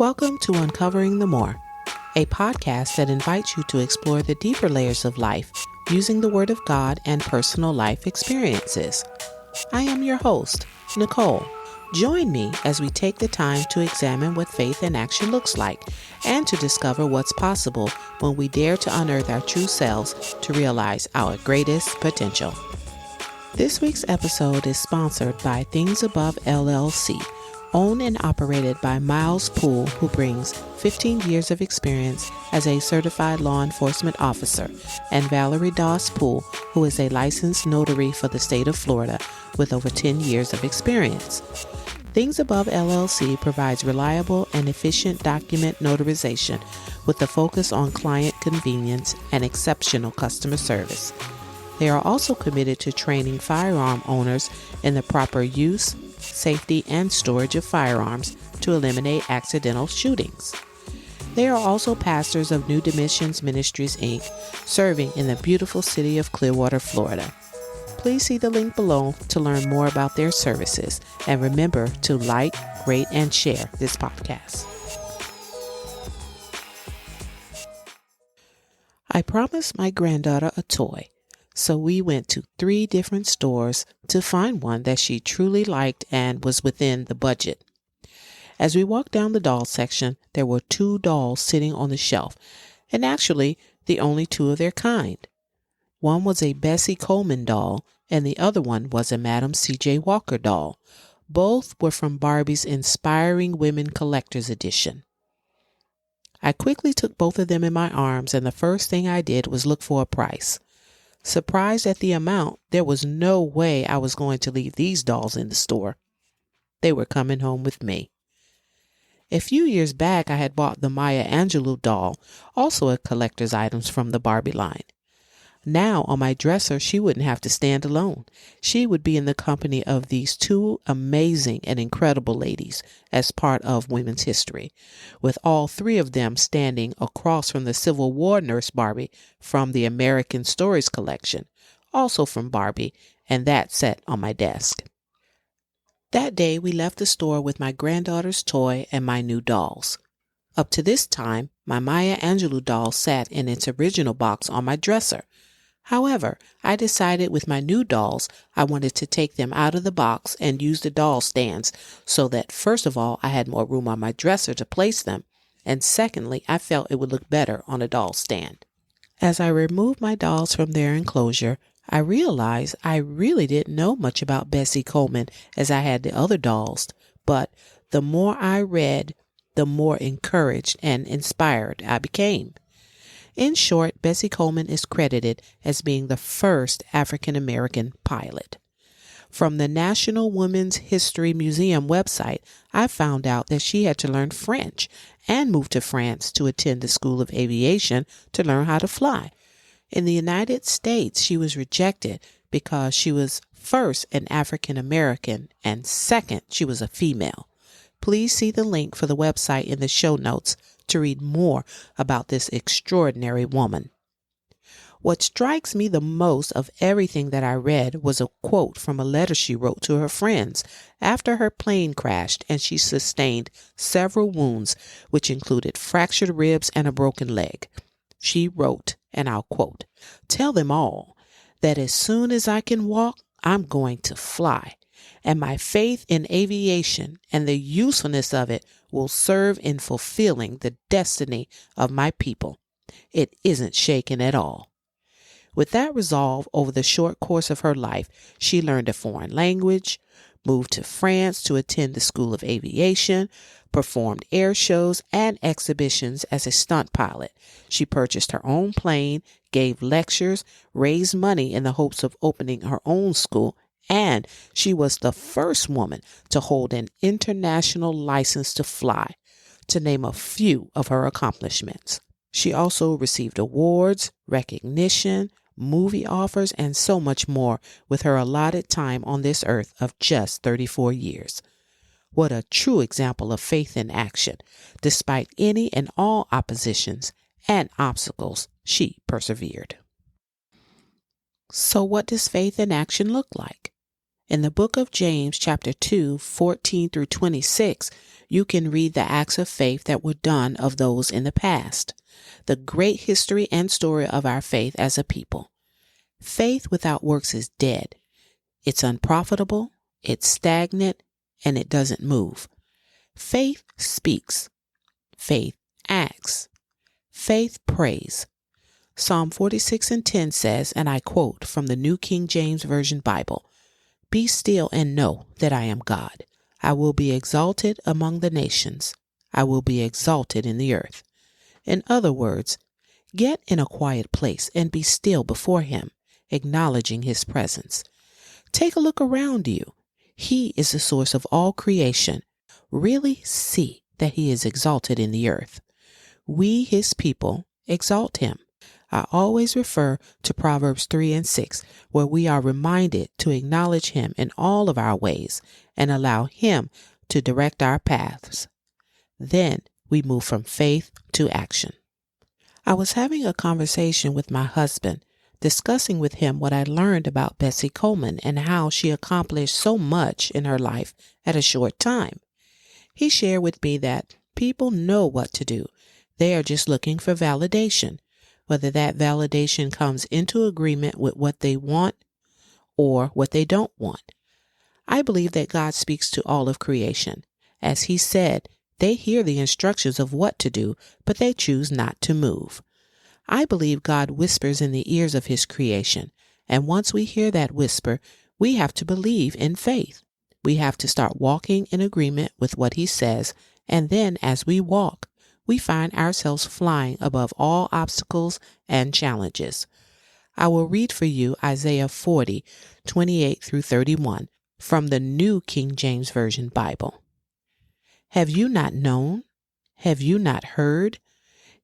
Welcome to Uncovering the More, a podcast that invites you to explore the deeper layers of life using the Word of God and personal life experiences. I am your host, Nicole. Join me as we take the time to examine what faith in action looks like and to discover what's possible when we dare to unearth our true selves to realize our greatest potential. This week's episode is sponsored by Things Above LLC, owned and operated by Miles Poole, who brings 15 years of experience as a certified law enforcement officer, and Valerie Doss Poole, who is a licensed notary for the state of Florida with over 10 years of experience. Things Above LLC provides reliable and efficient document notarization with a focus on client convenience and exceptional customer service. They are also committed to training firearm owners in the proper use, safety, and storage of firearms to eliminate accidental shootings. They are also pastors of New Dimensions Ministries, Inc., serving in the beautiful city of Clearwater, Florida. Please see the link below to learn more about their services, and remember to like, rate, and share this podcast. I promised my granddaughter a toy, so we went to 3 different stores to find one that she truly liked and was within the budget. As we walked down the doll section, there were 2 dolls sitting on the shelf, and actually the only 2 of their kind. One was a Bessie Coleman doll, and the other one was a Madam C.J. Walker doll. Both were from Barbie's Inspiring Women Collector's Edition. I quickly took both of them in my arms, and the first thing I did was look for a price. Surprised at the amount, there was no way I was going to leave these dolls in the store. They were coming home with me. A few years back, I had bought the Maya Angelou doll, also a collector's item from the Barbie line. Now, on my dresser, she wouldn't have to stand alone. She would be in the company of these 2 amazing and incredible ladies as part of women's history, with all 3 of them standing across from the Civil War nurse Barbie from the American Stories collection, also from Barbie, and that set on my desk. That day, we left the store with my granddaughter's toy and my new dolls. Up to this time, my Maya Angelou doll sat in its original box on my dresser. However, I decided with my new dolls, I wanted to take them out of the box and use the doll stands so that, first of all, I had more room on my dresser to place them, and secondly, I felt it would look better on a doll stand. As I removed my dolls from their enclosure, I realized I really didn't know much about Bessie Coleman as I had the other dolls, but the more I read, the more encouraged and inspired I became. In short, Bessie Coleman is credited as being the first African-American pilot. From the National Women's History Museum website, I found out that she had to learn French and moved to France to attend the School of Aviation to learn how to fly. In the United States, she was rejected because she was first an African-American and second, she was a female. Please see the link for the website in the show notes to read more about this extraordinary woman. What strikes me the most of everything that I read was a quote from a letter she wrote to her friends after her plane crashed and she sustained several wounds, which included fractured ribs and a broken leg. She wrote, and I'll quote, "Tell them all that as soon as I can walk, I'm going to fly. And my faith in aviation and the usefulness of it will serve in fulfilling the destiny of my people. It isn't shaken at all." With that resolve, over the short course of her life, she learned a foreign language, moved to France to attend the School of Aviation, performed air shows and exhibitions as a stunt pilot. She purchased her own plane, gave lectures, raised money in the hopes of opening her own school, and she was the first woman to hold an international license to fly, to name a few of her accomplishments. She also received awards, recognition, movie offers, and so much more with her allotted time on this earth of just 34 years. What a true example of faith in action. Despite any and all oppositions and obstacles, she persevered. So what does faith in action look like? In the book of James, chapter 2, 14 through 26, you can read the acts of faith that were done of those in the past, the great history and story of our faith as a people. Faith without works is dead. It's unprofitable, it's stagnant, and it doesn't move. Faith speaks. Faith acts. Faith prays. Psalm 46:10 says, and I quote from the New King James Version Bible, "Be still and know that I am God. I will be exalted among the nations. I will be exalted in the earth." In other words, get in a quiet place and be still before Him, acknowledging His presence. Take a look around you. He is the source of all creation. Really see that He is exalted in the earth. We, His people, exalt Him. I always refer to Proverbs 3 and 6, where we are reminded to acknowledge Him in all of our ways and allow Him to direct our paths. Then we move from faith to action. I was having a conversation with my husband, discussing with him what I learned about Bessie Coleman and how she accomplished so much in her life at a short time. He shared with me that people know what to do. They are just looking for validation, whether that validation comes into agreement with what they want or what they don't want. I believe that God speaks to all of creation. As He said, they hear the instructions of what to do, but they choose not to move. I believe God whispers in the ears of His creation, and once we hear that whisper, we have to believe in faith. We have to start walking in agreement with what He says, and then as we walk, we find ourselves flying above all obstacles and challenges. I will read for you Isaiah 40, 28 through 31 from the New King James Version Bible. Have you not known? Have you not heard?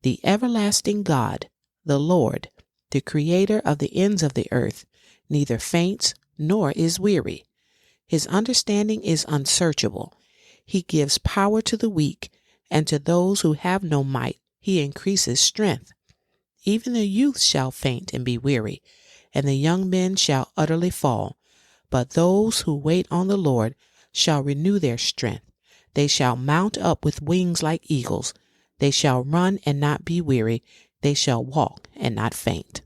The everlasting God, the Lord, the Creator of the ends of the earth, neither faints nor is weary. His understanding is unsearchable. He gives power to the weak, and to those who have no might He increases strength. Even the youth shall faint and be weary, and the young men shall utterly fall. But those who wait on the Lord shall renew their strength. They shall mount up with wings like eagles. They shall run and not be weary. They shall walk and not faint.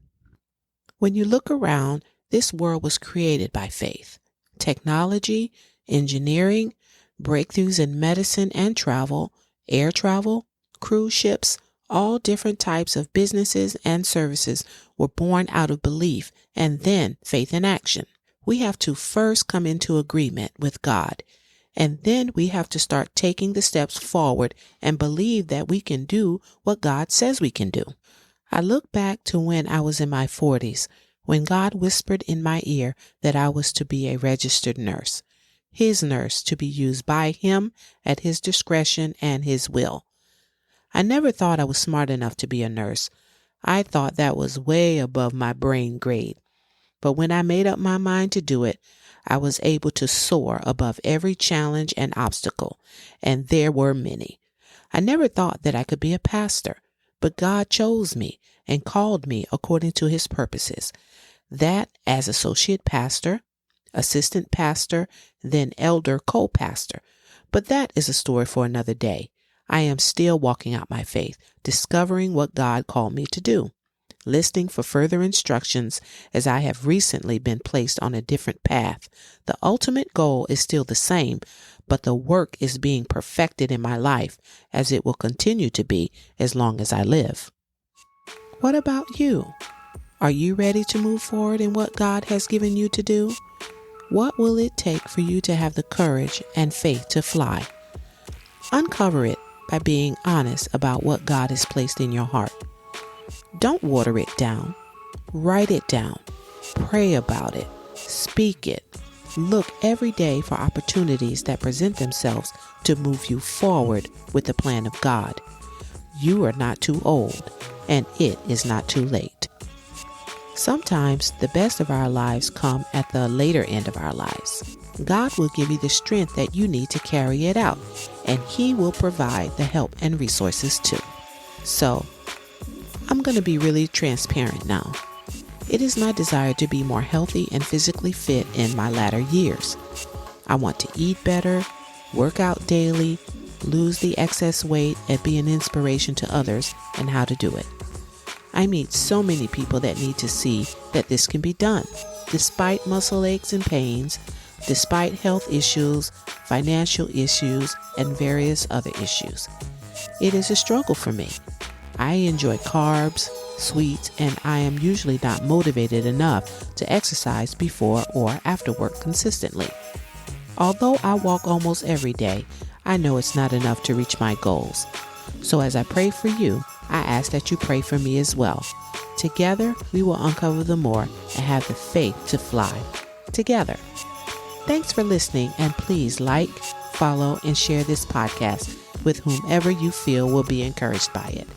When you look around, this world was created by faith. Technology, engineering, breakthroughs in medicine and travel, air travel, cruise ships, all different types of businesses and services were born out of belief and then faith in action. We have to first come into agreement with God, and then we have to start taking the steps forward and believe that we can do what God says we can do. I look back to when I was in my 40s, when God whispered in my ear that I was to be a registered nurse, His nurse to be used by Him at His discretion and His will. I never thought I was smart enough to be a nurse. I thought that was way above my brain grade. But when I made up my mind to do it, I was able to soar above every challenge and obstacle, and there were many. I never thought that I could be a pastor, but God chose me and called me according to His purposes. That as associate pastor, assistant pastor, then elder co-pastor. But that is a story for another day. I am still walking out my faith, discovering what God called me to do, listening for further instructions as I have recently been placed on a different path. The ultimate goal is still the same, but the work is being perfected in my life, as it will continue to be as long as I live. What about you? Are you ready to move forward in what God has given you to do? What will it take for you to have the courage and faith to fly? Uncover it by being honest about what God has placed in your heart. Don't water it down. Write it down. Pray about it. Speak it. Look every day for opportunities that present themselves to move you forward with the plan of God. You are not too old, and it is not too late. Sometimes the best of our lives come at the later end of our lives. God will give you the strength that you need to carry it out, and He will provide the help and resources too. So, I'm going to be really transparent now. It is my desire to be more healthy and physically fit in my latter years. I want to eat better, work out daily, lose the excess weight, and be an inspiration to others in how to do it. I meet so many people that need to see that this can be done, despite muscle aches and pains, despite health issues, financial issues, and various other issues. It is a struggle for me. I enjoy carbs, sweets, and I am usually not motivated enough to exercise before or after work consistently. Although I walk almost every day, I know it's not enough to reach my goals. So as I pray for you, I ask that you pray for me as well. Together, we will uncover the more and have the faith to fly. Together. Thanks for listening, and please like, follow, and share this podcast with whomever you feel will be encouraged by it.